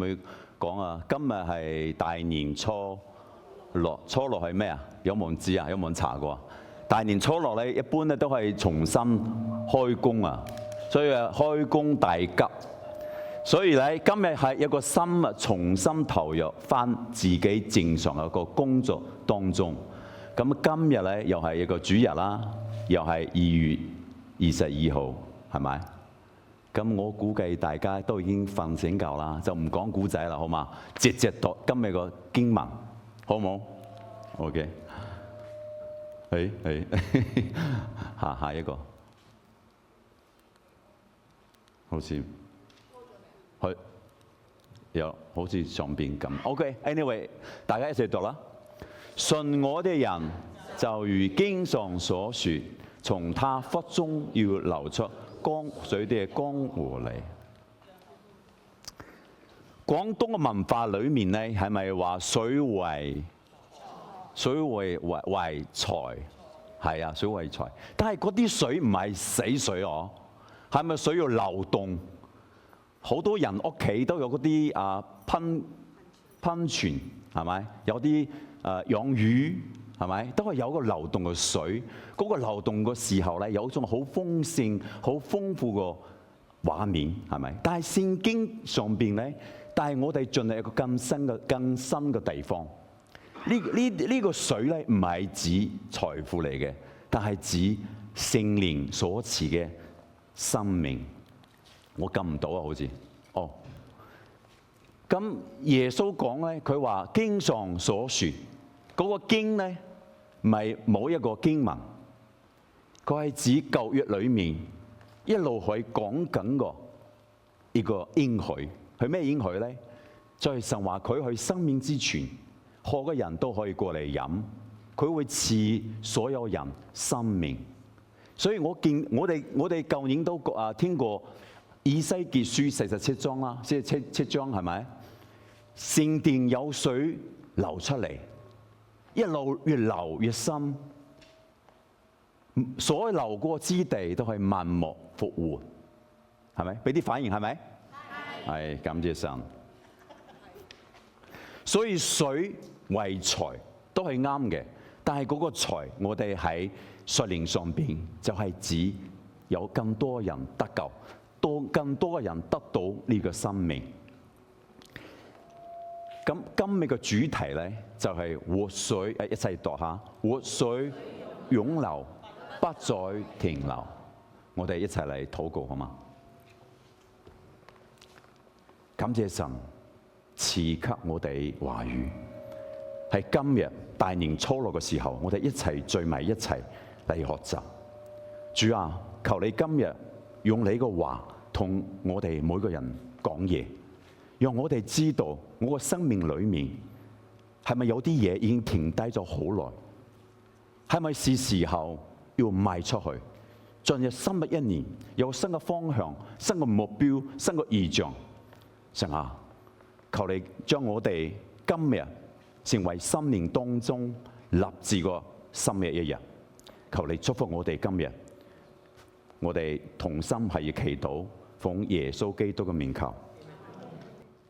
會講啊，今日係大年初六，初六係咩啊？有冇人知啊？有冇人查過啊？大年初六咧，一般咧都係重新開工啊，所以啊開工大吉。所以咧，今日係一個心啊，重新投入翻自己正常嘅一個工作當中。咁今日咧又係一個主日啦，又係2月22號，係咪？咁我估計大家都已經瞓醒覺啦，就唔講古仔啦，好嘛？直接讀今日個經文，好唔好 ？OK。下一個，好似去有好似上邊咁。OK，anyway，大家一齊讀啦。信我的人就如經上所說，從他腹中要流出江水的江河嚟。廣東嘅文化裏面咧，係咪話水為財？係啊，水為財。但係嗰啲水唔係死水哦，係咪水要流動？好多人屋企都有嗰啲噴泉，係咪？有啲養魚，係咪？都係有個流動嘅水。嗰個流動嘅時候咧，有一種好豐盛、好豐富嘅畫面，係咪？但係聖經上邊咧，但係我哋進入一個更深嘅地方。呢個水咧唔係指財富嚟嘅，但係指聖靈所賜嘅生命。我撳唔到啊，好似咁耶穌講咧，佢話經上所說嗰個經咧，唔係某一個經文，佢係指舊約裏面一路去講緊個一個應許。係咩應許咧？就係神話佢去生命之泉，何嘅人都可以過嚟飲，佢會賜所有人生命。所以我哋舊年都聽過以西結書47章啦，即係七章係咪？聖殿有水流出嚟，一路越流越深，所流過之地都係萬民復活，係咪？俾啲反應係咪？係，感謝神。所以水為財都係啱嘅，但係嗰個財，我哋喺屬靈上邊就係指有更多人得救，更多嘅人得到呢個生命。咁今日嘅主題咧就係活水，一齊讀下，活水湧流，不再停留。我哋一齊嚟禱告好嗎？感謝神賜給我哋話語，喺今日大年初六嘅時候，我哋一齊聚埋一齊嚟學習。主啊，求你今日用你嘅話同我哋每個人講嘢，讓我哋知道我嘅生命裏面係咪有啲嘢已經停低咗好耐？係咪是時候要邁出去，進入新嘅一年，有新嘅方向、新嘅目標、新嘅異象？神啊，求你將我哋今日成為生命當中立志個新嘅一日。求你祝福我哋今日，我哋同心係要祈禱，奉耶穌基督嘅名求。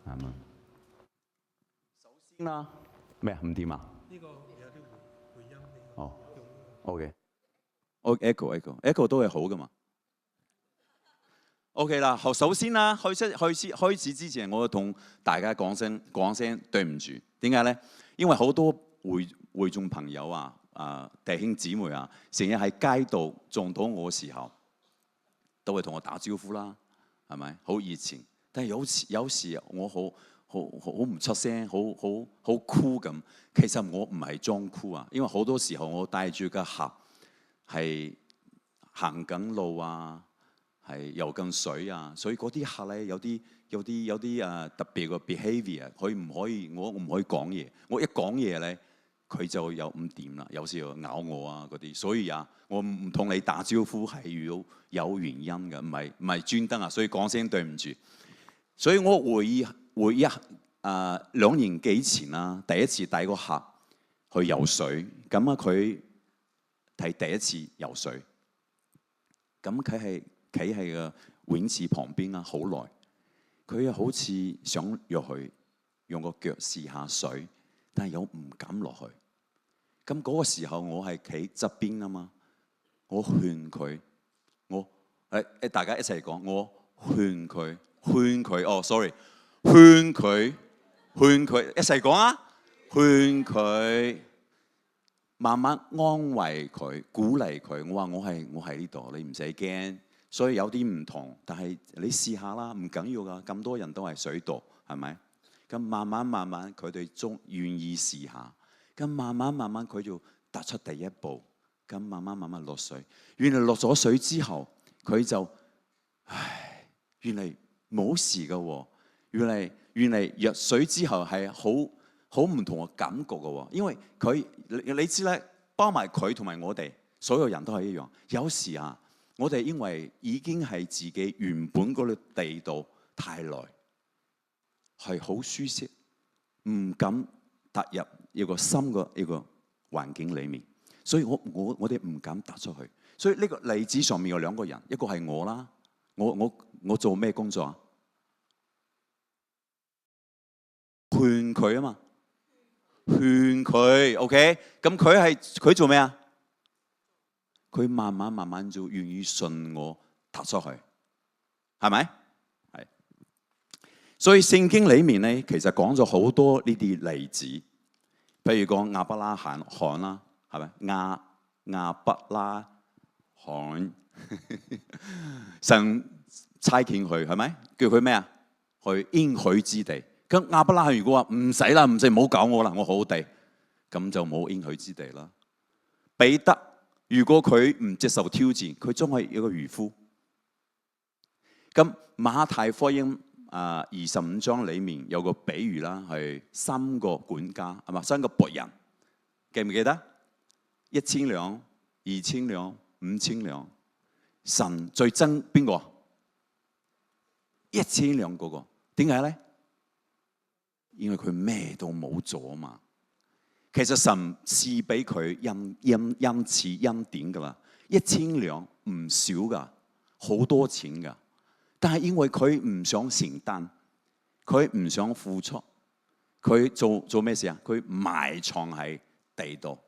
阿們。首先啦，咩唔掂啊？呢個有啲回音。哦 ，OK， 我 echo 都係好噶嘛。OK 啦，首先啦，開始之前，我同大家講聲對唔住。點解咧？因為好多會眾朋友弟兄姊妹成日喺街度撞到我嘅時候，都會同我打招呼啦，係咪？好熱情。但係有時我好唔出聲，好酷咁。其實我唔係裝酷啊，因為好多時候我帶住個盒係行緊路係游緊水所以嗰啲客咧有啲特別嘅 behaviour， 佢唔可以，我唔可以講嘢。我一講嘢咧，佢就有唔掂啦，有時又咬我嗰啲。所以我唔同你打招呼係要有原因嘅，唔係專登所以講聲對唔住。所以我回憶2年幾前第一次帶個客去游水，咁佢係第一次游水，咁佢係企喺個泳池旁邊好耐。佢又好似想入去用個腳試下水，但係又唔敢落去。咁嗰個時候我係企側邊啊嘛，我勸佢，大家一齊講，我勸佢，sorry，勸佢，一齊講啊，勸佢，慢慢安慰佢，鼓勵佢。我話我係呢度，你唔使驚。所以有啲唔同，但係你試下啦，唔緊要噶。咁多人都係水度，係咪？咁慢慢佢哋終願意試下。咁慢慢佢就踏出第一步。咁慢慢落水。原來落咗水之後，佢就原來冇事噶喎。原來入水之後係好唔同嘅感覺噶喎。因為佢你知咧，包埋佢同埋我哋所有人都係一樣。有時啊，我哋因為已經係自己原本嗰個地度太耐，係好舒適，唔敢踏入一個新嘅一個環境裡面，所以我哋唔敢踏出去。所以呢個例子上面有兩個人，一個係我啦，我做咩工作啊？勸佢啊嘛，勸佢 OK。咁佢做咩啊？佢慢慢就願意信我踏出去，係咪？係。所以聖經裡面咧，其實講咗好多呢啲例子，譬如講亞伯拉罕啦，係咪？亞伯拉罕，神差遣佢，係咪？叫佢咩啊？去應許之地。咁亞伯拉罕如果話唔使啦，唔好搞我啦，我好好地，咁就冇應許之地啦。彼得如果佢唔接受挑戰，佢將係一個漁夫。咁馬太福音25章裡面有個比喻啦，係3個管家係嘛，3個僕人，記唔記得？1000兩、2000兩、5000兩，神最憎邊個？1000兩嗰個，點解咧？因為佢咩都冇做啊嘛。其實神賜俾佢恩賜恩典噶啦，1000兩唔少噶，好多錢噶。但係因為佢唔想承擔，佢唔想付出，佢做咩事啊？佢埋藏喺地度。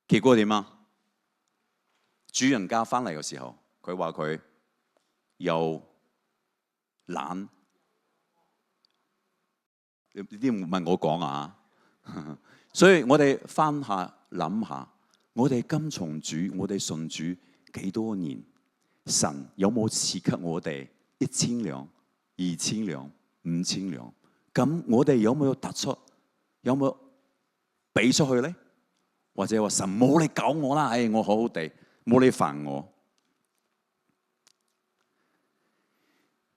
結果點啊？主人家翻嚟嘅時候，佢話佢又懶。呢啲唔係我講啊，所以我哋翻下諗下，我哋跟從主，我哋信主幾多年，神有冇賜給我哋1000兩、2000兩、5000兩？咁我哋有冇突出？有冇俾出去咧？或者話神冇你搞我啦，我好好地，冇你煩我。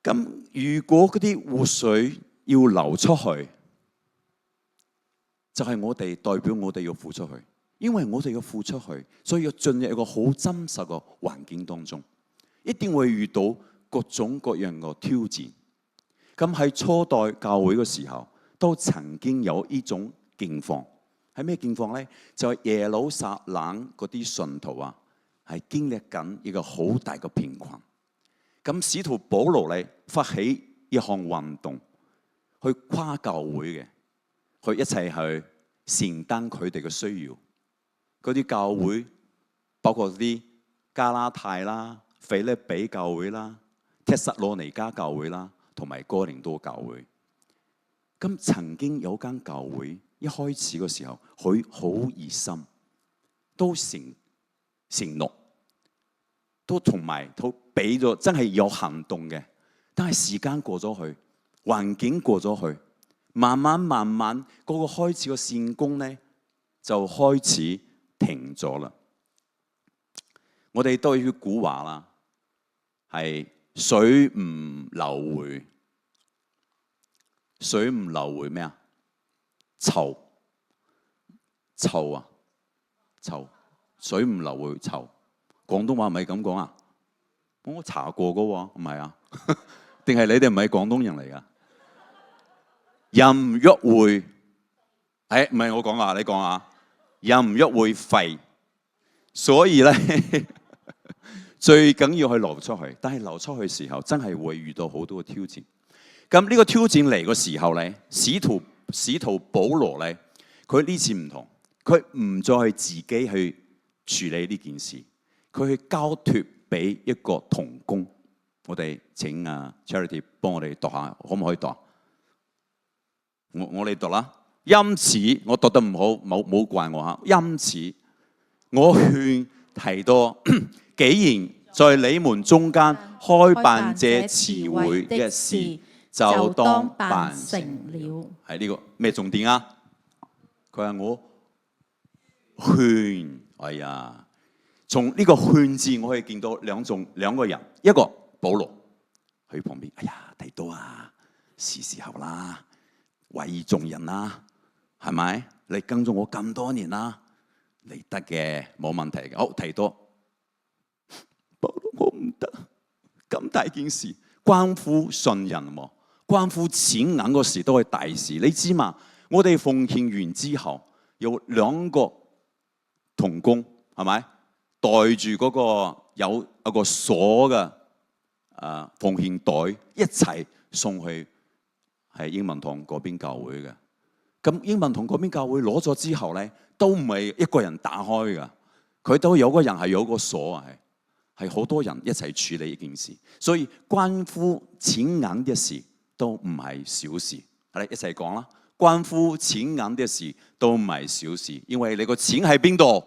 咁如果嗰啲活水要流出去，就係我哋代表我哋要付出去，因為我哋要付出去，所以要進入一個好真實嘅環境當中，一定會遇到各種各樣嘅挑戰。咁喺初代教會嘅時候，都曾經有呢種境況。係咩境況咧？就係耶路撒冷嗰啲信徒啊，係經歷緊一個好大嘅貧困。咁使徒保羅咧發起一項運動，去跨教會嘅，去一齊去承擔佢哋嘅需要。嗰啲教會包括啲加拉太啦、腓立比教會啦、帖撒羅尼迦教會啦，同埋哥林多教會。咁曾經有間教會一開始嘅時候，佢好熱心，都承諾。都同埋都俾咗，真係有行動嘅。但係時間過咗去，環境過咗去，慢慢嗰個開始嘅善工咧，就開始停咗啦。我哋都要古話啦，係水唔流回，水唔流回咩啊？臭啊，臭，水唔流回臭。廣東話唔係咁講啊？我查過噶喎，唔係啊？定係你哋唔係廣東人嚟噶？人唔約會，唔係我講啊，你講啊。人唔約會廢，所以咧最緊要去流出去。但係流出去嘅時候，真係會遇到好多嘅挑戰。咁呢個挑戰嚟嘅時候咧，使徒保羅咧，佢呢次唔同，佢唔再係自己去處理呢件事，佢去交託俾一個同工。我哋請Charity 幫我哋讀下，可唔可以讀？我哋讀啦。因此我讀得唔好，冇怪我嚇。因此我勸提多，既然在你們中間開辦這慈會的事，就當辦成了。係呢個咩重點啊？佢話我勸，哎呀，從呢個勸字我可以見到兩個人，一個保羅喺旁邊，哎呀，提多啊，是時候啦，委以眾人啦，係咪？你跟咗我咁多年啦，你得嘅，冇問題嘅。好，提多，保羅我唔得，咁大件事，關乎信任喎，關乎錢銀嗰時都係大事，你知嘛？我哋奉獻完之後，有兩個同工，係咪？袋住嗰個有一個鎖嘅奉獻袋，一齊送去係英文堂嗰邊教會嘅。咁英文堂嗰邊教會攞咗之後咧，都唔係一個人打開㗎，佢都有個人係有個鎖啊，係好多人一齊處理呢件事。所以關乎錢銀嘅事都唔係小事，係一齊講啦。關乎錢銀嘅事都唔係小事，因為你個錢喺邊度？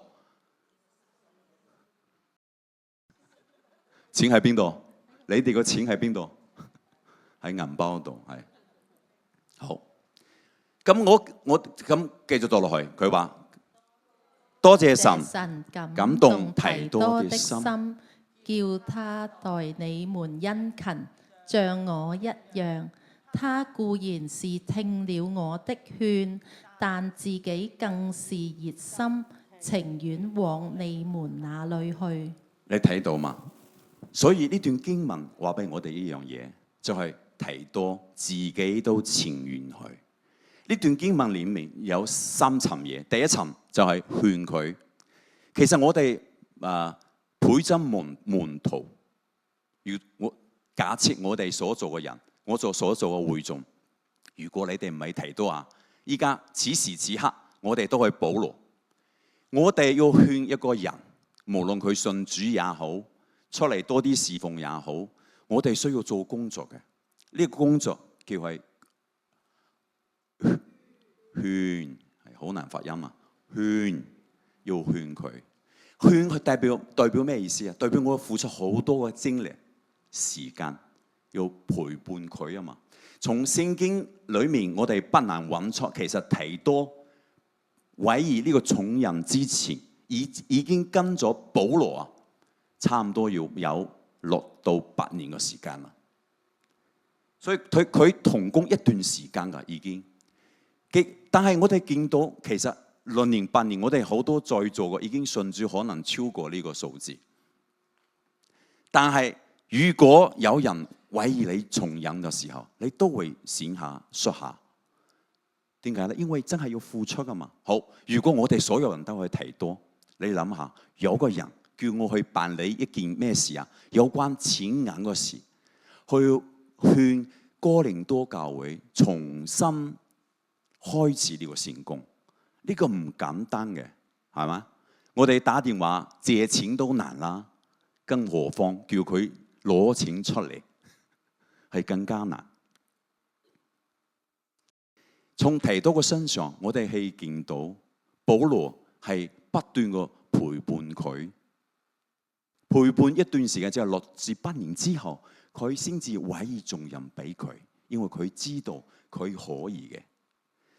錢喺邊度？你哋個錢喺邊度？喺銀包度，係。好，咁我咁繼續讀落去，佢話多謝神感動提多的心，叫他待你們殷勤，像我一樣。他固然是聽了我的勸，但自己更是熱心，情願往你們那裏去。你睇到嘛？所以呢段經文話俾我哋一樣嘢，就係提多自己都情願去。呢段經文裡面有三層嘢，第一層就係勸佢。其實我哋倍增門徒，假設我哋所做嘅人，我所做嘅會眾，如果你哋唔係提多啊，依家此時此刻我哋都係保羅。我哋要勸一個人，無論佢信主也好，出嚟多啲侍奉也好，我哋需要做工作嘅。呢個工作叫係勸，係好難發音啊！勸，要勸佢。勸佢代表咩意思啊？代表我付出好多嘅精力、時間，要陪伴佢啊嘛。從聖經裏面，我哋不難揾出，其實提多委以呢個重任之前，已經跟咗保羅啊，差唔多要有6到8年嘅時間啦。所以佢同工一段時間㗎已經。但係我哋見到其實6年8年，我哋好多在座嘅已經信主，可能超過呢個數字。但係如果有人委以你重任嘅時候，你都會閃下縮下。點解咧？因為真係要付出㗎嘛。好，如果我哋所有人都去提多，你諗下，有個人叫我去辦理一件咩事啊？有關錢銀嘅事，去勸哥林多教會重新開始呢個善工，呢個唔簡單嘅，係嘛？我哋打電話借錢都難啦，更何況叫佢攞錢出嚟，係更加難。從提多嘅身上，我哋係見到保羅係不斷嘅陪伴佢，陪伴一段時間，即係6至8年之後，佢先至委以重任俾佢，因為佢知道佢可以嘅。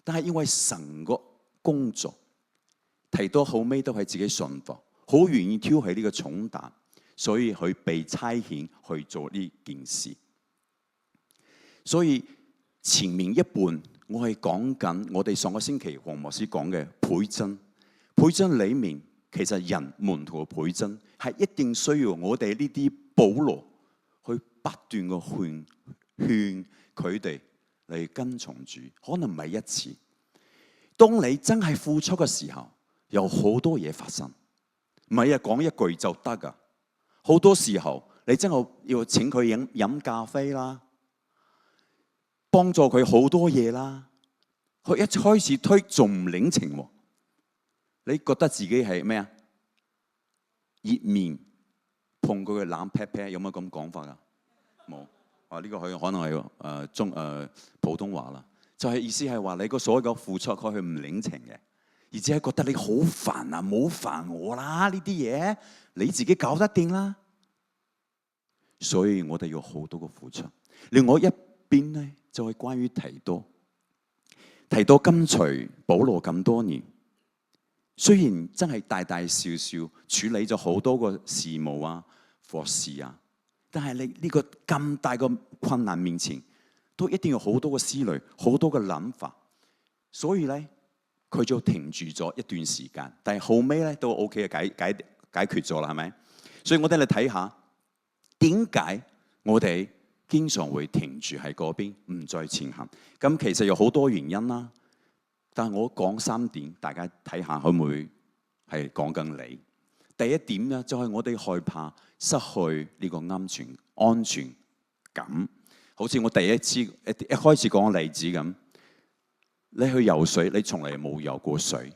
但係因為神個工作，提多後尾都係自己順服，好願意挑起呢個重擔，所以佢被差遣去做呢件事。所以前面一半我係講緊我哋上個星期黃牧師講嘅倍增。倍增裡面其實人門徒嘅倍增係一定需要我哋呢啲保羅去不斷嘅勸佢哋嚟跟從主，可能唔係一次。當你真係付出嘅時候，有好多嘢發生，唔係講一句就得噶。好多時候你真係要請佢飲咖啡啦，幫助佢好多嘢啦。佢一開始推仲唔領情喎？你覺得自己係咩啊？熱面碰佢嘅冷 pat pat，有冇咁講法啊？冇啊！呢個可能係普通話啦，就係意思係話你個所有嘅付出，佢係唔領情嘅，而且係覺得你好煩啊，冇煩我啦，呢啲嘢你自己搞得掂啦。所以我哋要好多個付出。另外一邊咧，就係關於提多跟隨保羅咁多年，雖然真係大大小小處理咗好多個事務啊、服事啊，但係你呢個咁大個困難面前，都一定要好多個思慮、好多個諗法。所以咧，佢就停住咗一段時間，但係後尾咧都 OK 嘅，解決咗啦，係咪？所以我哋嚟睇下點解我哋經常會停住喺嗰邊，唔再前行。咁其實有好多原因啦，但係我講3點，大家睇下可唔可以係講緊你。第一點咧，就係我哋害怕失去呢個安全感。好似我第一次一開始講嘅例子咁，你去游水，你從嚟冇游過水，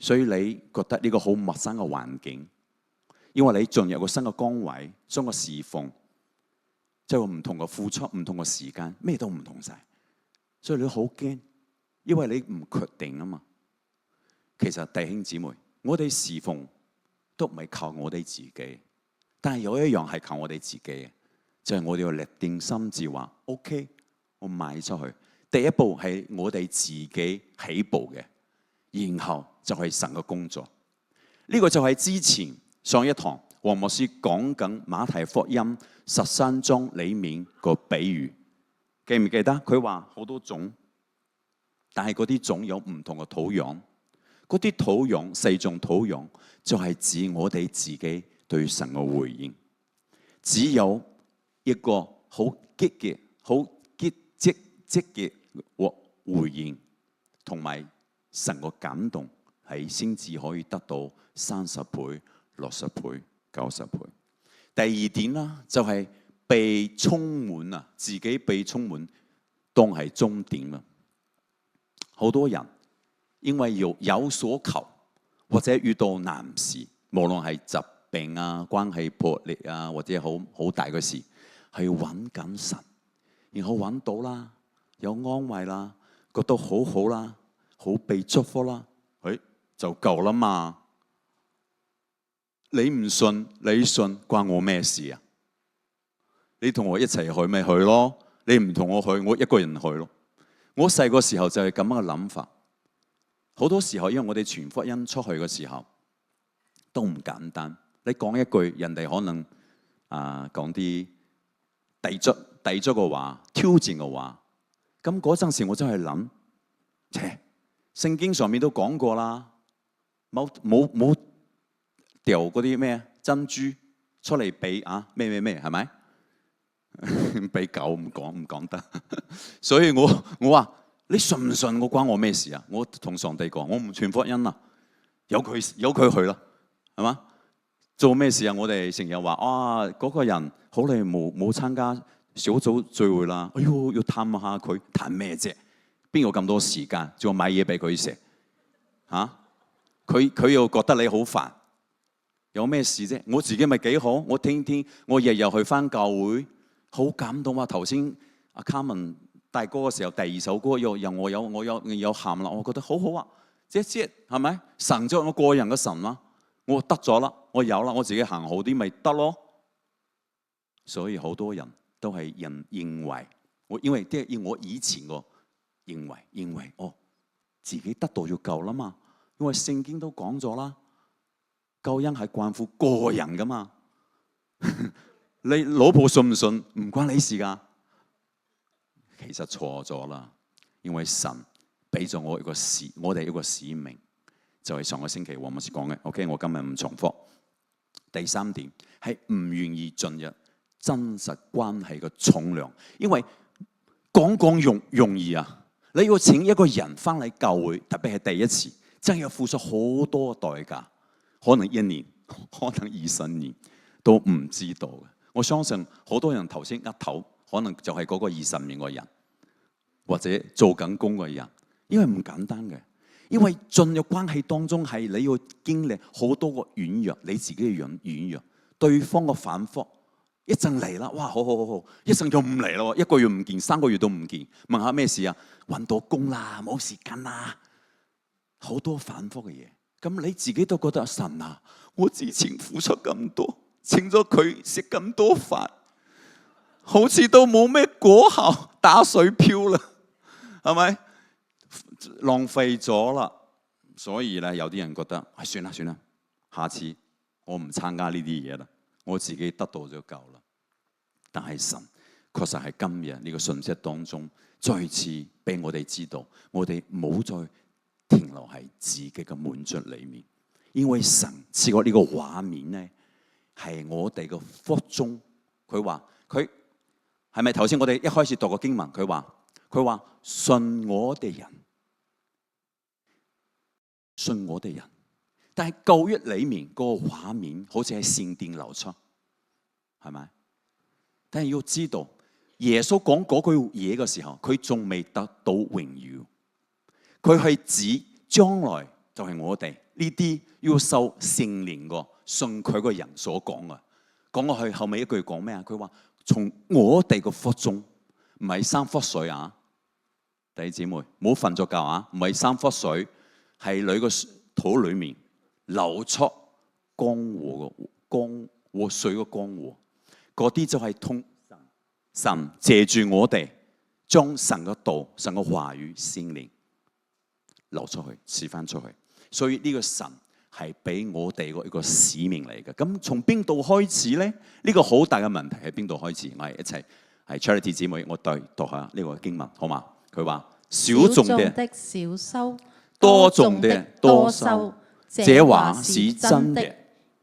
所以你覺得呢個好陌生嘅環境，因為你進入個新嘅崗位，新嘅侍奉，即係唔同嘅付出，唔同嘅時間，咩都唔同晒，所以你好驚，因為你唔確定啊嘛。其實弟兄姊妹，我哋侍奉都唔係靠我哋自己，但係有一樣係靠我哋自己嘅，就係我哋要立定心志話 OK， 我邁出去。第一步係我哋自己起步嘅，然後就係神嘅工作。呢個就係之前上一堂黃牧師講緊馬太福音13章裡面個比喻，記唔記得？佢話好多種，但係嗰啲種有唔同嘅土壤，嗰啲土壤4種土壤就係指我哋自己對神嘅回應。只有一個好積極、好積極回應，同埋神個感動，係先至可以得到30倍、60倍、90倍。第二點啦，就係被充滿啊，自己被充滿當係終點啊。好多人因為要有所求，或者遇到難事，無論係疾病啊、關係破裂啊，或者好大嘅事，係揾緊神，然後揾到啦，有安慰啦，覺得好好啦，好被祝福啦，就夠啦嘛。你唔信，你信關我咩事啊？你同我一齊去咪去咯，你唔同我去，我一個人去咯。我細個時候就係咁樣嘅諗法。好多時候因為我哋傳福音出去嘅時候都唔簡單，你講一句，人哋可能講啲遞足嘅話、挑戰嘅話，咁嗰陣時我真係諗，聖經上面都講過啦，冇掉嗰啲咩珍珠出嚟俾咩係咪？俾狗唔講得，所以我話你信唔信我關我咩事啊？我同上帝講，我唔傳福音啦，由佢去啦，係嘛？做咩事啊？我哋成日話嗰個人好耐冇參加小組聚會啦，哎呦要探下佢，探咩啫？邊有咁多時間？仲要買嘢俾佢食佢又覺得你好煩，有咩事啫？我自己咪幾好，我我日日去翻教會。好感動啊！頭先阿卡文大哥嘅時候，第2首歌又我有喊啦，我覺得好好啊！即係咪神咗我個人嘅神啦？我得咗啦，我有啦，我自己行好啲咪得咯。所以好多人都係認為因為我以前個認為自己得到就夠啦嘛，因為聖經都講咗啦，救恩係關乎個人噶嘛。你老婆信唔信唔關你事噶，其實錯咗啦。因為神俾咗我哋一個使命，就係上個星期黃牧師講嘅。OK， 我今日唔重複。第3點係唔願意進入真實關係嘅重量，因為講容易啊。你要請一個人翻嚟教會，特別係第一次，真係要付出好多代價，可能1年，可能20年都唔知道嘅。我相信好多人頭先額頭，可能就係嗰個20年嘅人，或者做緊工嘅人，因為唔簡單嘅。因為進入關係當中係你要經歷好多個軟弱，你自己嘅軟弱，對方嘅反覆，一陣嚟啦，哇，好，一陣又唔嚟咯，1個月唔見，3個月都唔見，問下咩事啊？揾到工啦，冇時間啦，好多反覆嘅嘢。咁你自己都覺得神啊，我之前付出咁多，請咗佢食咁多飯，好似都冇咩果效，打水漂啦，係咪？浪費咗啦，所以咧有啲人覺得，算啦，下次我唔參加呢啲嘢啦，我自己得到咗夠啦。但係神確實喺今日呢個信息當中，再次俾我哋知道，我哋冇再停留喺自己嘅滿足裏面，因為神賜過呢個畫面咧，係我哋嘅腹中。佢話佢係咪頭先我哋一開始讀個經文？佢話信我哋人。信我哋人，但係舊約裏面嗰個畫面好似喺聖殿流出，係咪？但係要知道，耶穌講嗰句嘢嘅時候，佢仲未得到榮耀，佢係指將來就係我哋呢啲要受聖靈個信佢個人所講嘅。講落去後尾一句講咩啊？佢話從我哋個腹中，唔係3忽水啊，弟兄姊妹，唔好瞓咗覺啊，唔係3忽水。係你個肚裏面流出江河水嘅江河，嗰啲就係通神借住我哋將神嘅道、神嘅話語、聖靈流出去、賜翻出去。所以呢個神係俾我哋一個使命嚟嘅。咁從邊度開始咧？呢個好大嘅問題喺邊度開始？我哋一齊係 Charity 姊妹，我讀下呢個經文好嘛？佢話少種的少收，多種的多收，這話是真的。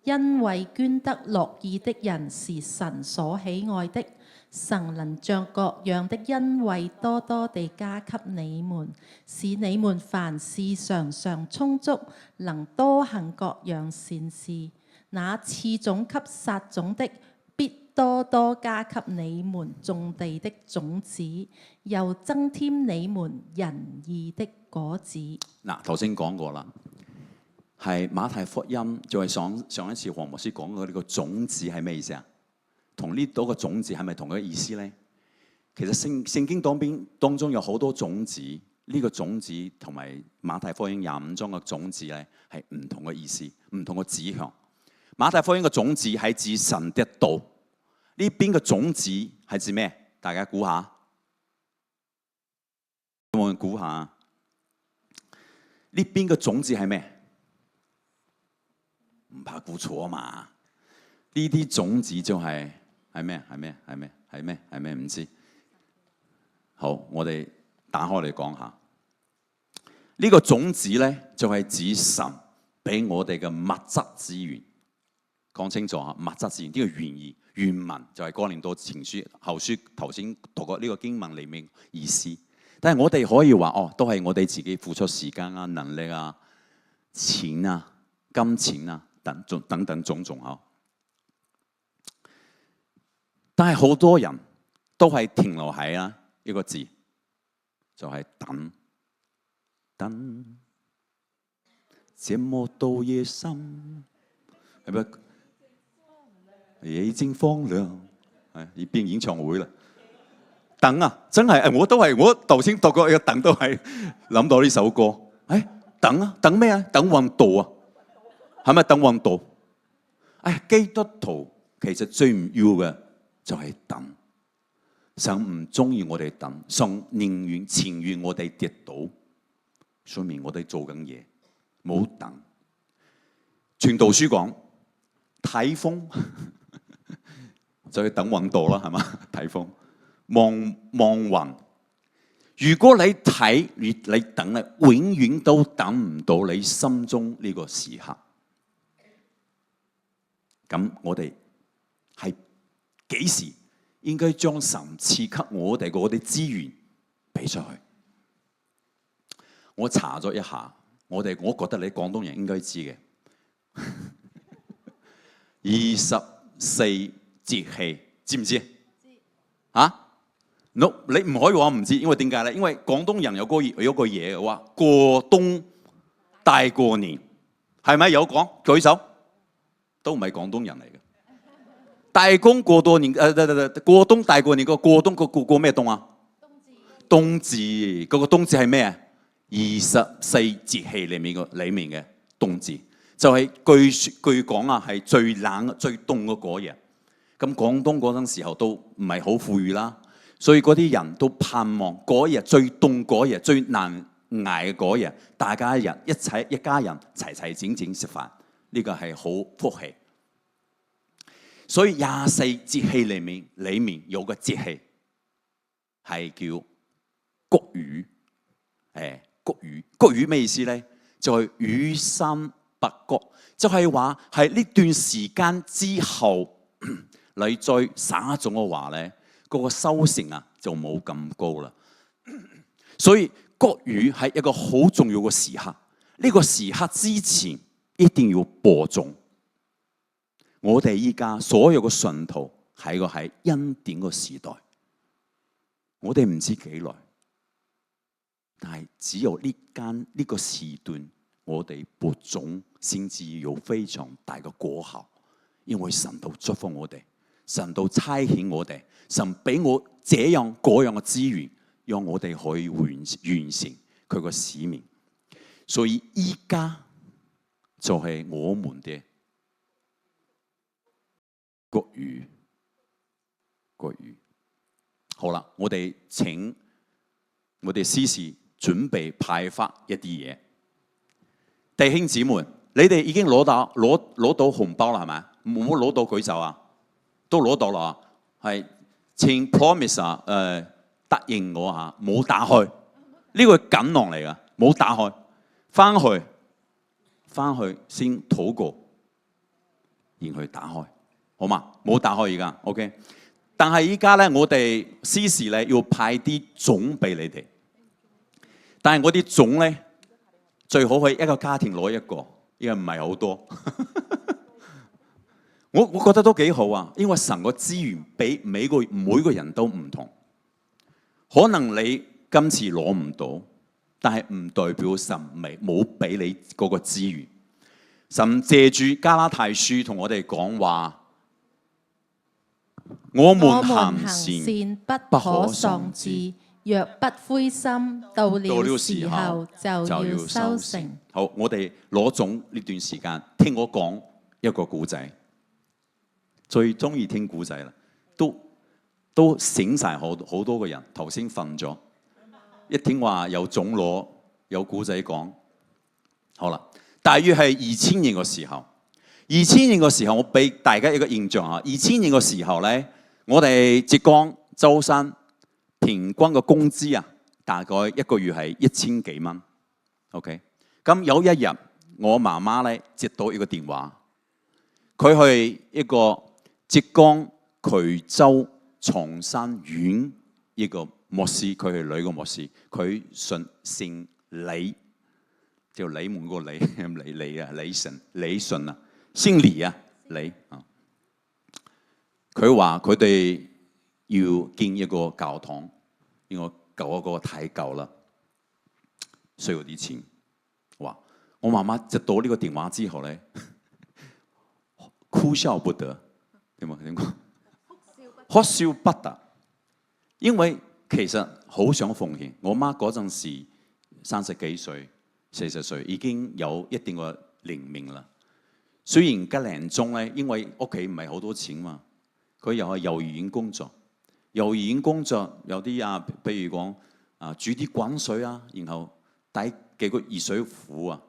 因為捐得樂意的人是神所喜愛的，神能將各樣的恩惠多多地加給你們，使你們凡事常常充足，能多行各樣善事。那賜種給撒種的，必多多加給你們種地的種子，又增添你們仁義的果子。嗱，頭先講過啦，係馬太福音，就係上一次黃牧師講嘅呢個種子係咩意思啊？同呢度個種子係咪同一個意思咧？其實聖經當中有好多種子，呢個種子同埋馬太福音25章嘅種子咧係唔同嘅意思，唔同嘅指向。馬太福音嘅種子係指神的道，呢邊嘅種子係指咩？大家估下，有冇人估下？呢邊嘅種子係咩？唔怕估錯啊嘛！呢啲種子就係咩？唔知。好，我哋打開嚟講下。呢個種子咧，就係指神俾我哋嘅物質資源。講清楚啊！物質資源呢個原文就係哥林多前書後書頭先讀過呢個經文裡面意思。但係我哋可以話都係我哋自己付出時間啊、能力啊、錢啊、金錢啊等等種種。但係好多人都係停留喺一個字，就係等。這麼到夜深，係咪？已經荒涼，要變演唱會啦！等啊，真係我頭先讀過嘅等都係諗到呢首歌。等啊，等咩啊？等運道啊，係咪等運道？基督徒其實最唔要嘅就係等。神唔中意我哋等，神寧願情願我哋跌倒，說明我哋做緊嘢，冇等。傳道書講睇風。就要等運到啦，係嘛？睇風望雲。如果你睇你等咧，永遠都等唔到你心中呢個時刻。咁我哋係幾時應該將神賜給我哋嗰啲資源俾出去？我查咗一下，我覺得你廣東人應該知嘅24節氣知唔知？ No， 你唔可以話唔知，因為點解咧？因為廣東人有個嘢嘅話，過冬大過年，係咪有講？舉手，都唔係廣東人嚟嘅。大公過多年，過冬大過年個過冬過咩冬啊？冬至，嗰個冬至係咩啊？24節氣裡面嘅冬至，就係據講啊，係最冷最凍嘅嗰日。咁廣東嗰陣時候都唔係好富裕啦，所以嗰啲人都盼望嗰日最凍嗰日、最難捱嘅嗰日，大家一家人齊整食飯，呢個係好福氣。所以24節氣裡面有個節氣係叫谷雨。谷雨咩意思咧？就係雨生百谷，就係話係呢段時間之後，你再撒種嘅話咧，嗰個收成啊就冇咁高啦。所以谷雨係一個好重要嘅時刻，呢個時刻之前一定要播種。我哋依家所有嘅信徒喺個係恩典嘅時代，我哋唔知幾耐，但係只有呢個時段，我哋播種先至有非常大嘅果效，因為神都祝福我哋，神都差遣我哋，神俾我這樣嗰樣嘅資源，讓我哋可以完成佢個使命。所以依家就係我們嘅谷雨。好啦，我哋請我哋司事準備派發一啲嘢。弟兄姊妹，你哋已經攞到紅包啦，係咪？冇攞到舉手啊？都攞到啦，係請 promise 答應我嚇，冇打開。呢個係錦囊嚟㗎，冇打開。翻去先禱告，然後打開。好嘛，冇打開而家 ，OK。但係依家咧，我哋司事咧要派啲種俾你哋。但係我啲種咧，最好係一個家庭攞一個，因為唔係好多。我覺得都幾好啊，因為神個資源俾每個人都唔同。可能你今次攞唔到，但係唔代表神冇俾你嗰個資源。神借住加拉太書同我哋講話。我們行善不可喪志，若不灰心，到了時候就要收成。好，我哋攞種呢段時間，聽我講一個古仔。最中意聽古仔啦，都醒晒好多個人。頭先瞓咗，一聽話有種攞，有古仔講。好啦，大約係2000年嘅時候。2000年嘅時候，我俾大家一個印象啊。2000年嘅時候咧，我哋浙江舟山平均嘅工資啊，大概一個月係1000幾蚊。OK， 咁有一日我媽媽咧接到一個電話，佢係一個浙江衢州長山縣一個牧師，佢係女個牧師，佢姓李，叫李門個李，李順啊。姓李啊，李啊，佢話佢哋要建一個教堂，因為舊一個太舊啦，需要啲錢。哇！我媽媽接到呢個電話之後咧，哭笑不得，點講？哭笑不得，因為其實好想奉獻。我媽嗰陣時30幾歲、40歲，已經有一定嘅靈命啦。雖然吉零鐘咧，因為屋企唔係好多錢嘛，佢又係幼兒園工作。幼兒園工作有啲譬如講煮啲滾水啊，然後帶幾個熱水壺啊，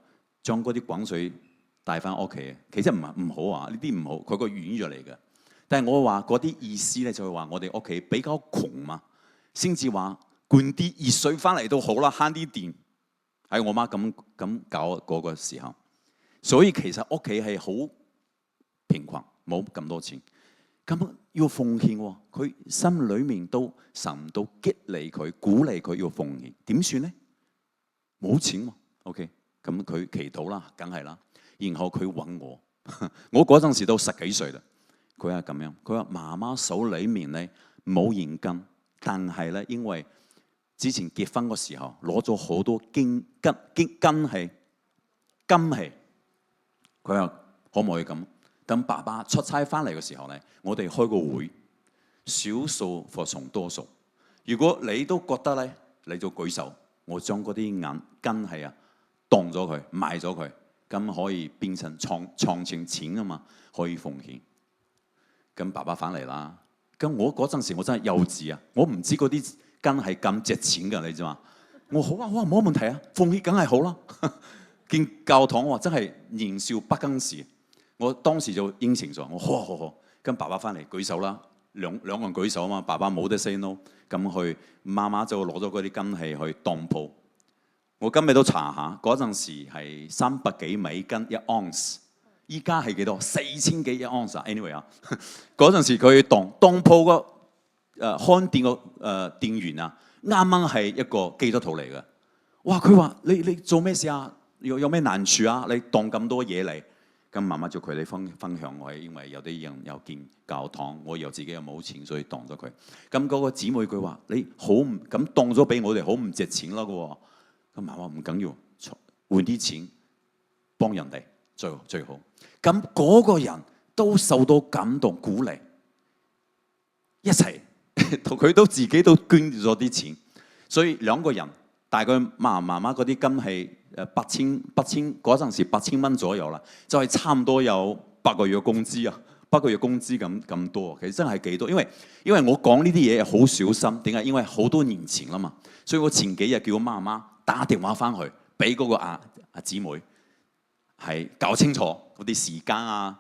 將嗰啲滾水帶翻屋企。其實唔好啊，呢啲唔好，佢個軟弱嚟嘅。但係我話嗰啲意思咧，就係話我哋屋企比較窮嘛，先至話灌啲熱水翻嚟都好啦，慳啲電。喺我媽咁搞嗰個時候。所以其實屋企係好貧窮，冇咁多錢，咁要奉獻喎。佢心裏面都神都激勵佢、鼓勵佢要奉獻，點算咧？冇錢喎。OK， 咁佢祈禱啦，梗係啦。然後佢揾我，我嗰陣時都10幾歲啦。佢係咁樣，佢話媽媽手裏面咧冇現金，但係咧，因為之前結婚嘅時候攞咗好多金器，佢話可唔可以咁？等爸爸出差翻嚟嘅時候咧，我哋開個會，少數服從多數。如果你都覺得咧，你就舉手，我將嗰啲金器啊當咗佢，賣咗佢，咁可以變成創成錢啊嘛，可以奉獻。咁爸爸翻嚟啦，咁我嗰陣時我真係幼稚啊，我唔知嗰啲金係咁值錢㗎，你知嘛？我好啊，好啊，冇問題啊，奉獻梗係好啦。見教堂我話真係年少不更事，我當時就應承咗，我好。跟爸爸翻嚟舉手啦，兩個人舉手啊嘛，爸爸冇得 say no， 咁去媽媽就攞咗嗰啲金器去當鋪。我今日都查下，嗰陣時係300幾美金一盎司，依家係幾多？4000幾一盎司啊 ！anyway 啊，嗰陣時佢當鋪個看店個店員啊，啱啱係一個基督徒嚟嘅。哇！佢話你做咩事啊？有咩難處啊？你當咁多嘢嚟？咁媽媽就佢哋分享我，因為有啲人有見教堂，我又自己又冇錢，所以當咗佢。咁嗰個姊妹佢話：你好唔咁當咗俾我哋，好唔值錢咯嘅喎。咁媽媽唔緊要，換啲錢幫人哋最好。咁嗰個人都受到感動鼓勵，一齊佢都自己都捐咗啲錢，所以兩個人大概媽媽嗰啲金係8000嗰陣時8000蚊左右啦，就係差唔多有8個月工資啊，8個月工資咁多，其實真係幾多。因為我講呢啲嘢好小心，點解？因為好多年前啦嘛，所以我前幾日叫我媽媽打電話翻去，俾嗰個阿姊妹係搞清楚嗰啲時間啊、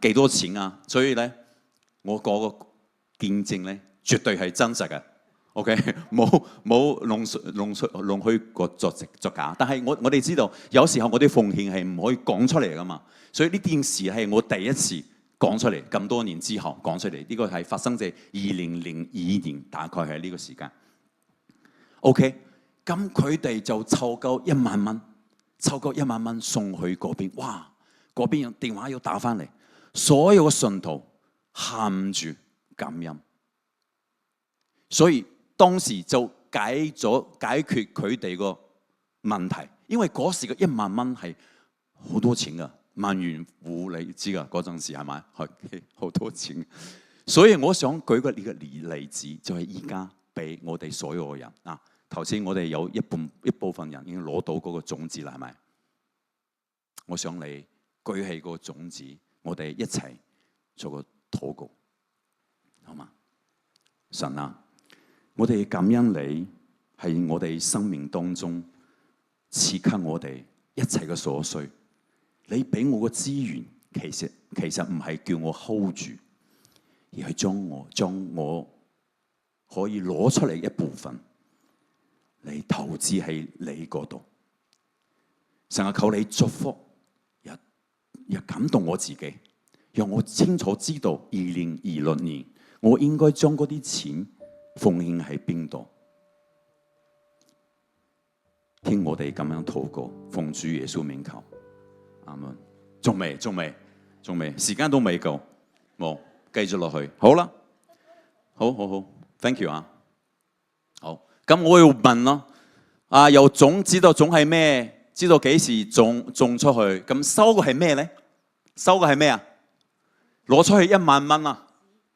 幾多錢啊，所以咧我嗰個見證咧絕對係真實嘅。OK， 冇弄虛作假。但係我哋知道，有時候我哋奉獻係唔可以講出嚟噶嘛，所以呢件事係我第一次講出嚟，咁多年之後講出嚟。呢個係發生在2002年，大概係呢個時間。OK， 咁佢哋就湊夠1萬蚊，湊夠1萬蚊送去嗰邊。哇！嗰邊有電話要打翻嚟，所有嘅信徒喊住感恩，所以當時就解決佢哋個問題，因為嗰時嘅1萬蚊係好多錢噶，萬元戶你知噶，嗰陣時係咪？係好多錢。所以我想舉個呢個例子，就係依家俾我哋所有嘅人啊。頭先我哋有一部分人已經攞到嗰個種子啦，係咪？我想你舉起個種子，我哋一齊做個禱告，好嗎？神啊！我哋感恩你係我哋生命當中賜給我哋一切嘅所需。你俾我嘅資源，其實唔係叫我 hold 住，而係將我可以攞出嚟一部分嚟投資喺你嗰度。神啊，求你祝福，也感動我自己，讓我清楚知道2026年我應該將嗰啲錢奉獻喺邊度？聽我哋咁樣禱告，奉主耶穌名求，阿門。仲未，時間都未夠，冇，繼續落去。好啦，好 ，thank you 啊。好，咁我要問咯，由種知道種係咩？知道幾時種出去？咁收嘅係咩咧？收嘅係咩啊？攞出去1萬蚊啊？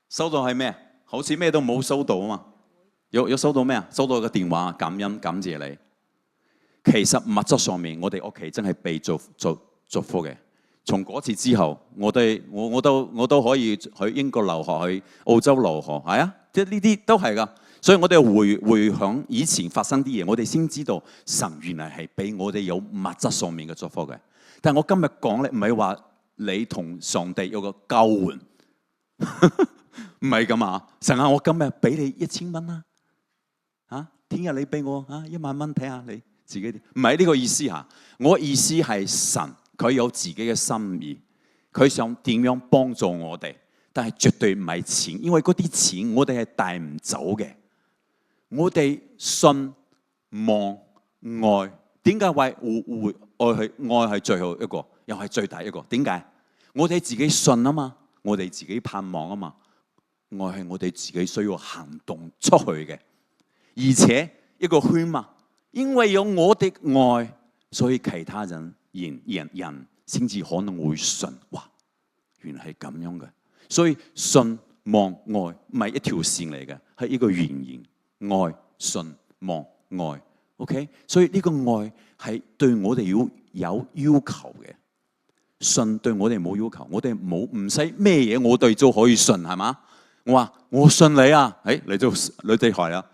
收到係咩？好似咩都冇收到啊嘛，有收到咩啊？收到個電話，感恩感謝你。其實物質上面，我哋屋企真係被祝福嘅。從嗰次之後，我都可以去英國留學，去澳洲留學，係啊，即係呢啲都係噶。所以我哋回響以前發生啲嘢，我哋先知道神原來係俾我哋有物質上面嘅祝福嘅。但係我今日講咧，唔係話你同上帝有個交換。唔係咁啊！神啊，我今日俾你1000蚊啦，聽日你俾我1萬蚊，睇下你自己啲，唔係呢個意思嚇。我意思係神佢有自己嘅心意，佢想點樣幫助我哋，但係絕對唔係錢，因為嗰啲錢我哋係帶唔走嘅。我哋信望愛，點解話愛係最後一個，又係最大一個？點解？我哋自己信啊嘛，我哋自己盼望啊嘛。愛係我哋自己需要行動出去嘅，而且一個圈嘛，因為有我的愛，所以其他人先至可能會信。哇，原來係咁樣嘅，所以信望愛唔係一條線嚟嘅，係一個圓形，愛信望愛。OK， 所以呢個愛係對我哋要有要求嘅。信對我哋冇要求，我哋唔使咩嘢，我哋都可以信，係嘛？我話我信你啊，你都係啊，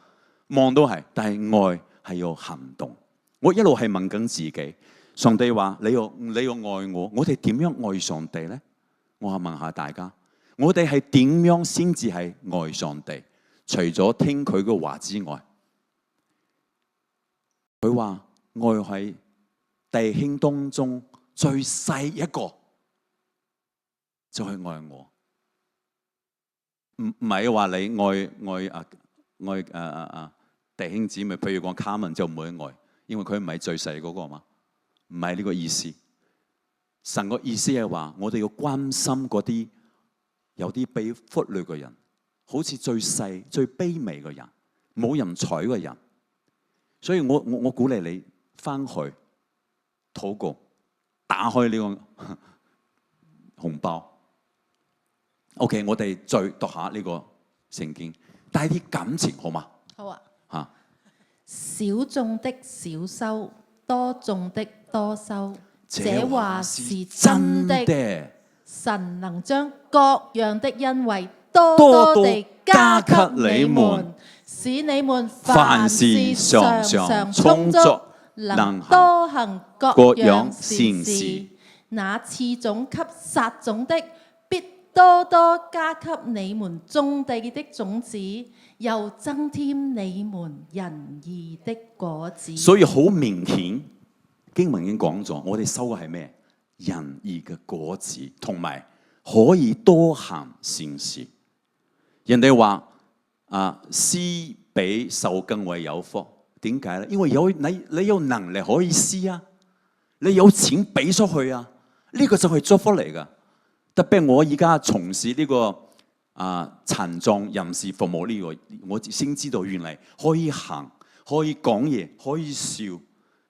望都係，但係愛係要行動。我一路係問緊自己，上帝話你要愛我哋點樣愛上帝咧？我問下大家，我哋係點樣先至係愛上帝？除咗聽佢嘅話之外，佢話愛係弟兄當中最細一個，就係愛我。唔係話你愛弟兄姊妹，譬如講卡文就唔會愛，因為佢唔係最細嗰個嘛，唔係呢個意思。神個意思係話，我哋要關心嗰啲有啲被忽略嘅人，好似最細、最卑微嘅人，冇人睬嘅人。所以我鼓勵你翻去禱告，打開呢個紅包。OK， 我哋再讀下呢個聖經，帶啲感情好嗎？好啊。嚇，少種的少收，多種的多收。這話是真的。神能將各樣的恩惠多多地加給你們，使你們凡事常常充足，能多行各樣善事。那賜種給撒種的，必多多加給你們種地的種子，又增添你們仁義的果子。所以好明顯，經文已經講咗，我哋收嘅係咩？仁義嘅果子，同埋可以多行善事。人哋話施比受更為有福，點解咧？因為你有能力可以施啊，你有錢俾出去啊，呢個就係祝福嚟噶。特別我而家從事呢個殘障人士服務呢個，我先知道原來可以行、可以講嘢、可以笑，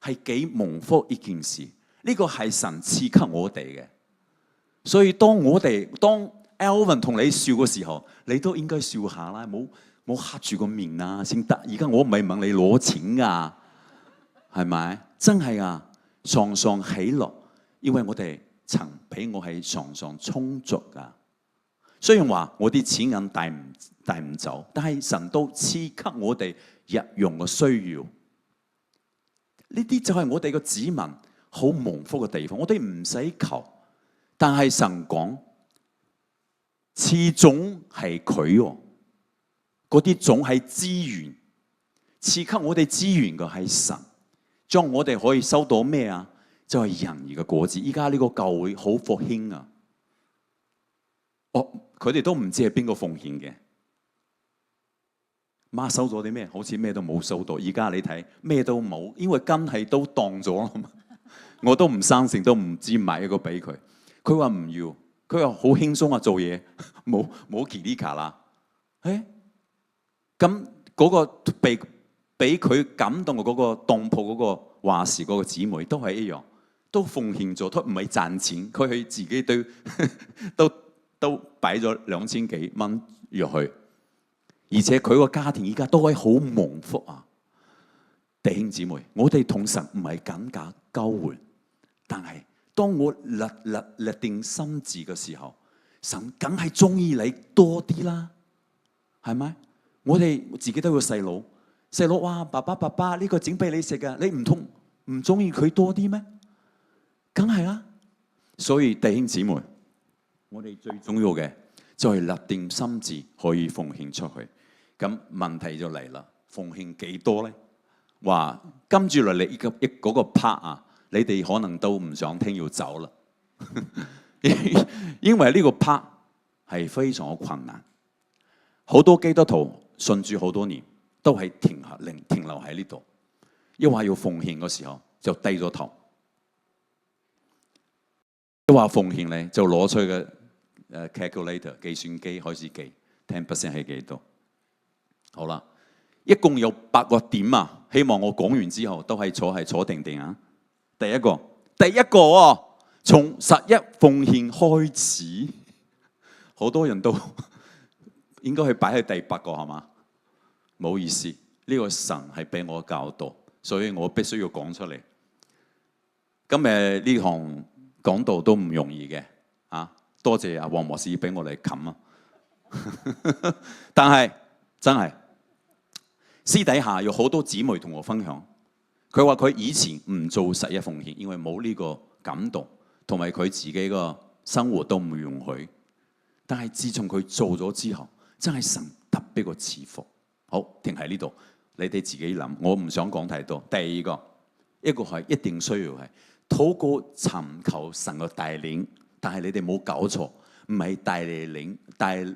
係幾蒙福一件事。呢個係神賜給我哋嘅，所以當 Alvin 同你笑嘅時候，你都應該笑下啦，冇黑住個面啊先得。而家我唔係問你攞錢噶，係咪？真係啊，常常喜樂，因為我哋曾俾我係常常充足噶。雖然話我啲錢銀帶唔走，但係神都賜給我哋日用嘅需要。呢啲就係我哋嘅子民好蒙福嘅地方，我哋唔使求，但係神講賜種係佢喎，嗰啲種係資源，賜給我哋資源嘅係神，將我哋可以收到咩啊？就係仁義嘅果子。依家呢個教會好復興啊！佢哋都唔知係邊個奉獻嘅，媽收咗啲咩？好似咩都冇收到。而家你睇咩都冇，因為根係都當咗啦嘛。我都唔生性，都唔知買一個俾佢。佢話唔要，佢話好輕鬆啊，做嘢冇吉利卡啦。咁嗰個俾佢感動嘅嗰個當鋪嗰個話事嗰個姊妹都係一樣，都奉獻咗，都唔係賺錢，佢係自己都擺咗2000幾蚊入去，而且佢個家庭而家都係好蒙福啊！弟兄姊妹，我哋同神唔係緊價交換。但係，當我立定心志嘅時候，神梗係中意你多啲啦，係咪？我哋自己都有細佬哇，爸爸呢個整俾你食噶，你唔中意佢多啲咩？梗係啦。所以弟兄姊妹，我哋最重要嘅就係立定心志，可以奉獻出去。咁問題就嚟啦，奉獻幾多咧？話跟住落嚟嗰個 part 啊。你哋可能都唔想聽要走啦，因為呢個 part 係非常嘅困難。好多基督徒信主好多年，都係停留喺呢度。一話要奉獻嘅時候，就低咗頭；一話奉獻咧，就攞出嘅calculator 計算機開始記， 10% 係幾多？好啦，一共有8個點啊！希望我講完之後都係坐定定啊！第一個喎，從11奉獻開始，好多人都應該係擺喺第8個係嘛？唔好意思，呢個神係俾我教導，所以我必須要講出嚟。今日呢行講道都唔容易嘅啊！多謝阿黃牧師俾我嚟冚啊！但係真係私底下有好多姊妹同我分享，佢話佢以前唔做11奉獻，因為冇呢個感動，同埋佢自己個生活都唔容許。但係自從佢做咗之後，真係神特別個賜福。好，停喺呢度，你哋自己諗，我唔想講太多。第二個，一個係一定需要係禱告尋求神嘅帶領，但係你哋冇搞錯，唔係帶領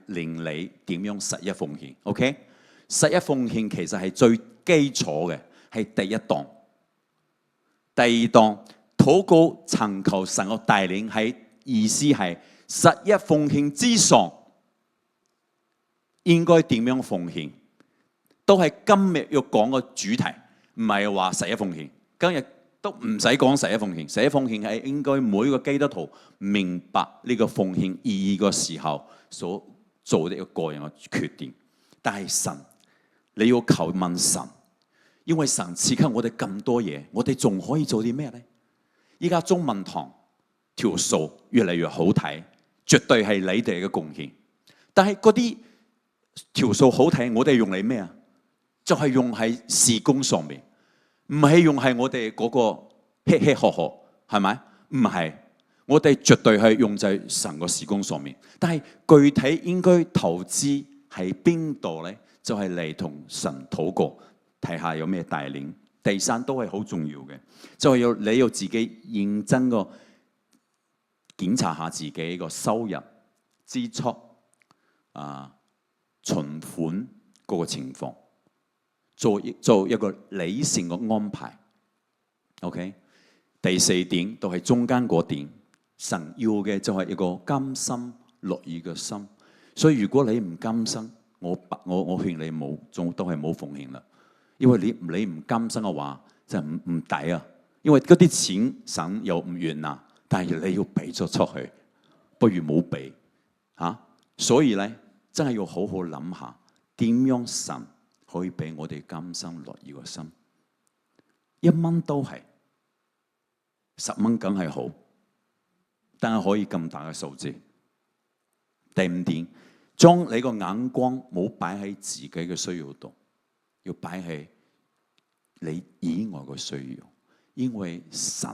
你點樣11奉獻。OK，11奉獻其實係最基礎嘅，係第一檔。第二檔禱告尋求神嘅帶領，係意思係11奉獻之上應該點樣奉獻，都係今日要講嘅主題，唔係話11奉獻。今日都唔使講11奉獻，11奉獻係應該每個基督徒明白呢個奉獻意義嘅時候所做的一個個人嘅決定。但係神，你要求問神，因為神賜給我哋咁多嘢，我哋仲可以做啲咩呢？依家中文堂條數越嚟越好睇，絕對係你哋嘅貢獻。但係嗰啲條數好睇，我哋用嚟咩啊？就係用喺事工上面。唔係用喺我哋嗰個吃吃喝喝，係咪？唔係，我哋絕對係用在神個事工上面。但係具體應該投資喺邊度咧？就係嚟同神禱告，睇下有咩帶領。第三都係好重要嘅，就係你要自己認真個檢查下自己個收入、支出、存款嗰個情況。做一個理性嘅安排 ，OK。第4點都係中間嗰點，神要嘅就係一個甘心樂意嘅心。所以如果你唔甘心，我勸你冇，都係冇奉獻啦。因為你唔甘心嘅話，就唔抵啊。因為嗰啲錢神又唔願拿，但係你要俾咗出去，不如冇俾嚇。所以咧，真係要好好諗下點樣神可以俾我哋甘心樂意個心，1蚊都係，10蚊梗係好，但係可以咁大嘅數字。第5點，將你個眼光冇擺喺自己嘅需要度，要擺喺你以外嘅需要，因為神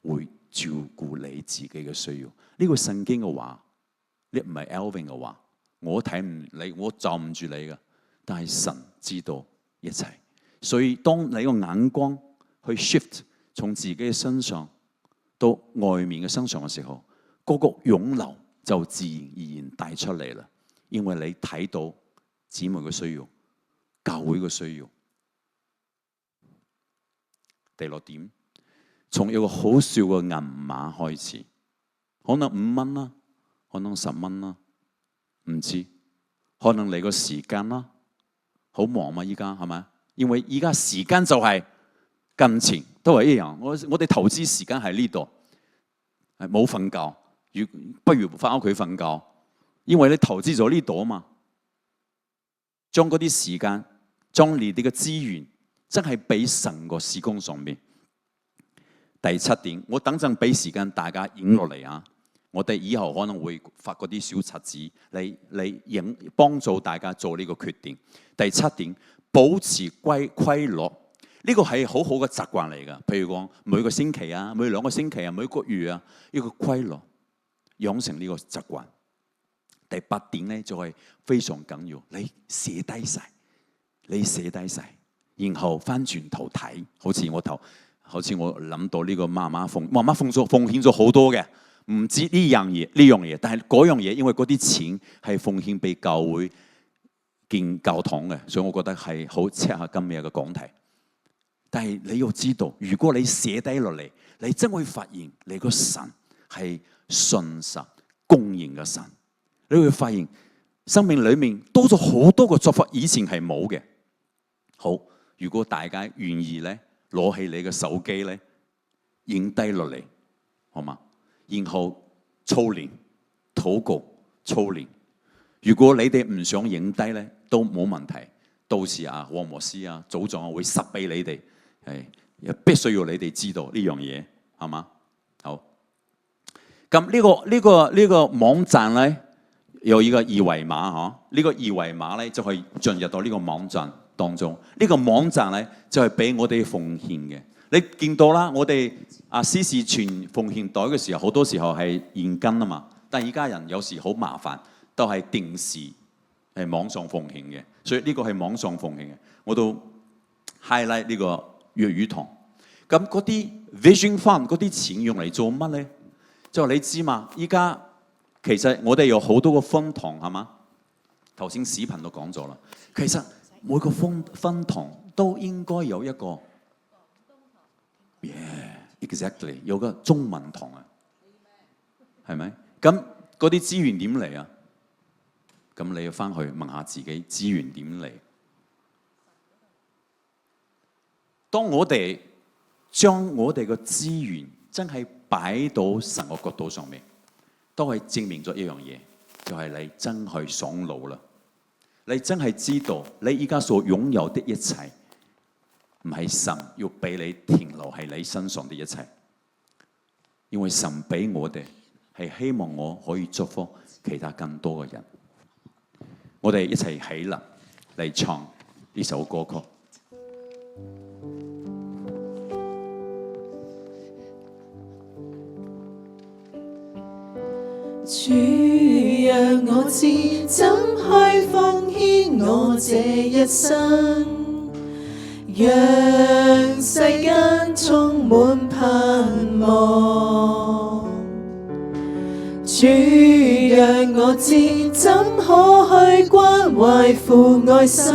會照顧你自己嘅需要。呢個聖經嘅話，呢唔係 Alvin 嘅話，我睇唔你，我就唔住你嘅。但係神知道一切，所以當你個眼光去 shift 從自己嘅身上到外面嘅身上嘅時候，嗰個湧流就自然而然帶出嚟啦。因為你睇到姊妹嘅需要，教會嘅需要。第6點，從一個好少嘅銀碼開始，可能5蚊啦，可能10蚊啦，唔知，可能你個時間啦。好忙嘛，依家係咪？因為依家時間就係金錢，都係一樣。我哋投資時間喺呢度，冇瞓覺，不如翻屋企瞓覺。因為你投資咗呢度啊嘛，將嗰啲時間，將你哋嘅資源，真係俾神個事工上面。第7點，我等陣俾時間大家影落嚟啊！我哋以後可能會發嗰啲小冊子嚟影，幫助大家做呢個決定。第7點，保持規律，呢個係好好嘅習慣嚟㗎。譬如講每個星期啊，每2個星期啊，每個月啊，一個規律養成呢個習慣。第8點咧就係非常緊要，你寫低晒，然後翻轉頭睇，好似我諗到呢個媽媽奉獻咗好多嘅。唔知呢樣嘢，但係嗰樣嘢，因為嗰啲錢係奉獻俾教會建教堂嘅，所以我覺得係好切合今日嘅講題。但係你要知道，如果你寫低落嚟，你真會發現你個神係信實公義嘅神。你會發現生命裏面多咗好多個祝福，以前係冇嘅。好，如果大家願意咧，攞起你嘅手機咧，影低落嚟，好嘛？然後操練、禱告、操練。如果你哋唔想影低咧，都冇問題。到時啊，黃牧師啊、組長會塞俾你哋，係必須要你哋知道呢樣嘢，係嘛？好。咁呢個網站咧，有一個二維碼嗬，呢個二維碼咧就可以進入到呢個網站當中。呢個網站咧就係俾我哋奉獻嘅。你見到啦，我哋司事傳奉獻袋嘅時候，好多時候係現金啊嘛。但係而家人有時好麻煩，都係定時係網上奉獻嘅。所以呢個係網上奉獻嘅。我都 highlight 呢個粵語堂。咁嗰啲 Vision Fund 嗰啲錢用嚟做乜咧？就你知嘛？依家其實我哋有好多個分堂係嘛？頭先視頻都講咗啦。其實每個分堂都應該有一個 exactly 有個中文堂啊，係咪？咁嗰啲資源點嚟啊？咁你要翻去問下自己資源點嚟。當我哋將我哋嘅資源真係擺到神嘅角度上面，都係證明咗一樣嘢，就係你真係上路啦。你真係知道你依家所擁有的一切，唔係神要俾你停留喺你身上的一切，因為神俾我哋係希望我可以祝福其他更多嘅人。我哋一齊起立嚟唱呢首歌曲。主讓我知怎去奉獻我這一生，讓世間充滿盼望。主讓我知怎可去關懷父愛心，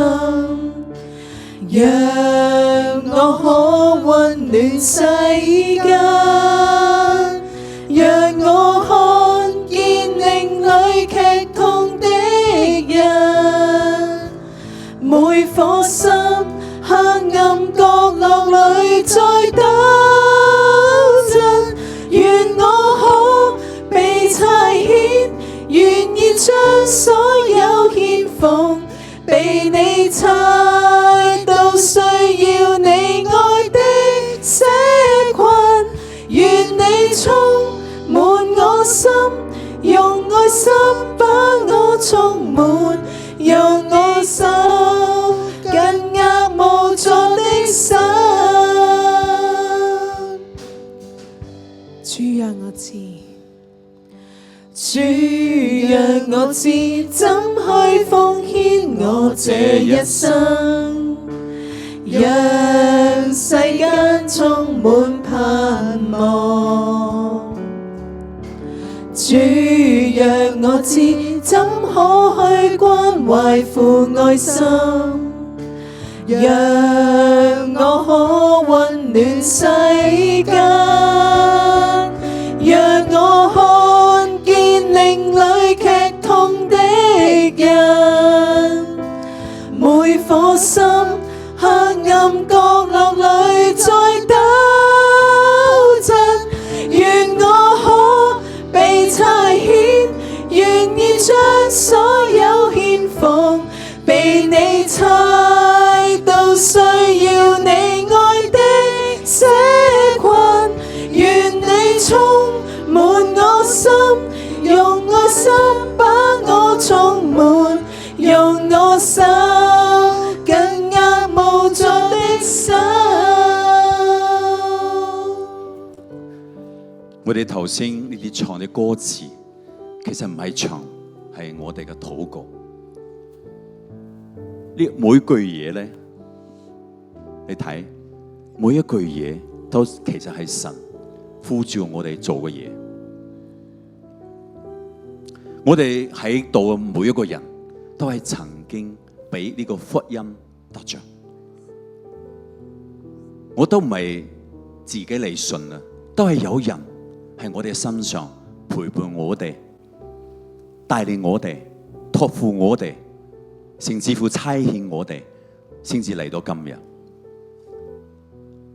讓我可溫暖世間，讓我看見靈裡劇痛的人，每顆心黑暗角落裡再抖震，願我可被差遣，願意將所有獻奉，被你猜到需要你愛的社群，願你充滿我心，用愛心把我充滿，用我手緊握無助的手。主讓我知，主讓我知怎去奉獻我這一生，讓世間充滿盼望。主讓我知怎可去關懷父愛心，讓我可溫暖世間，讓我看見靈裡劇痛的人，每顆心黑暗角落裡再抖震，願我可被差遣，願意將所有獻奉，被你猜到需要你愛的社群，願你充滿我心，用我心把我充滿，用我手緊握無助的手。我哋頭先呢啲唱嘅歌詞，其實唔係唱，係我哋嘅禱告。呢每句嘢咧，你睇每一句嘢都其實係神呼召我哋做嘅嘢。我哋喺度嘅每一個人都係曾經俾呢個福音得着。我都唔係自己嚟信啊，都係有人喺我哋身上陪伴我哋，帶領我哋，禱託付我哋，甚至乎差遣我哋，先至嚟到今日。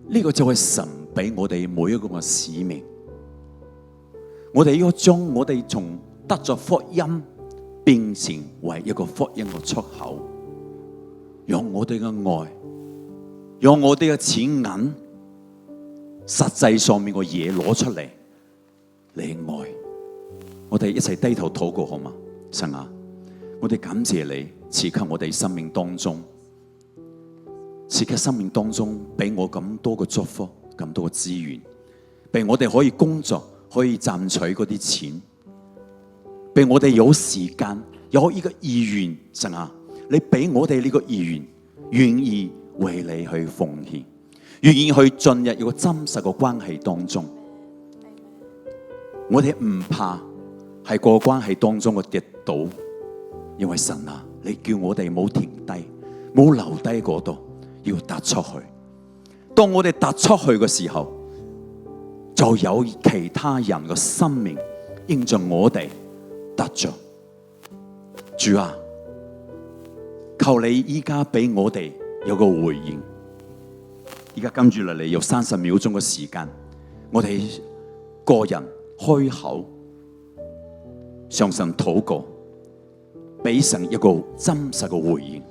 呢個就係神俾我哋每一個嘅使命。我哋要將我哋從得咗福音變成為一個福音嘅出口，讓我哋嘅愛，讓我哋嘅錢銀，實際上面嘅嘢攞出嚟愛。我哋一齊低頭禱告好嗎？神啊，我哋感謝你賜給我哋生命當中，賜給生命當中俾我咁多嘅祝福，咁多嘅資源，俾我哋可以工作，可以賺取嗰啲錢，俾我哋有時間，有呢個意願。神啊，你俾我哋呢個意願，願意為你去奉獻，願意去進入一個真實嘅關係當中。我哋唔怕係個關係當中嘅跌倒，因為神啊，你叫我哋冇停低，冇留低嗰度，要踏出去。當我哋踏出去嘅時候，就有其他人嘅生命因着我哋得着。主啊，求你依家俾我哋有個回應。依家跟住落嚟有30秒鐘嘅時間，我哋個人開口向神禱告，俾神一個真實嘅回應。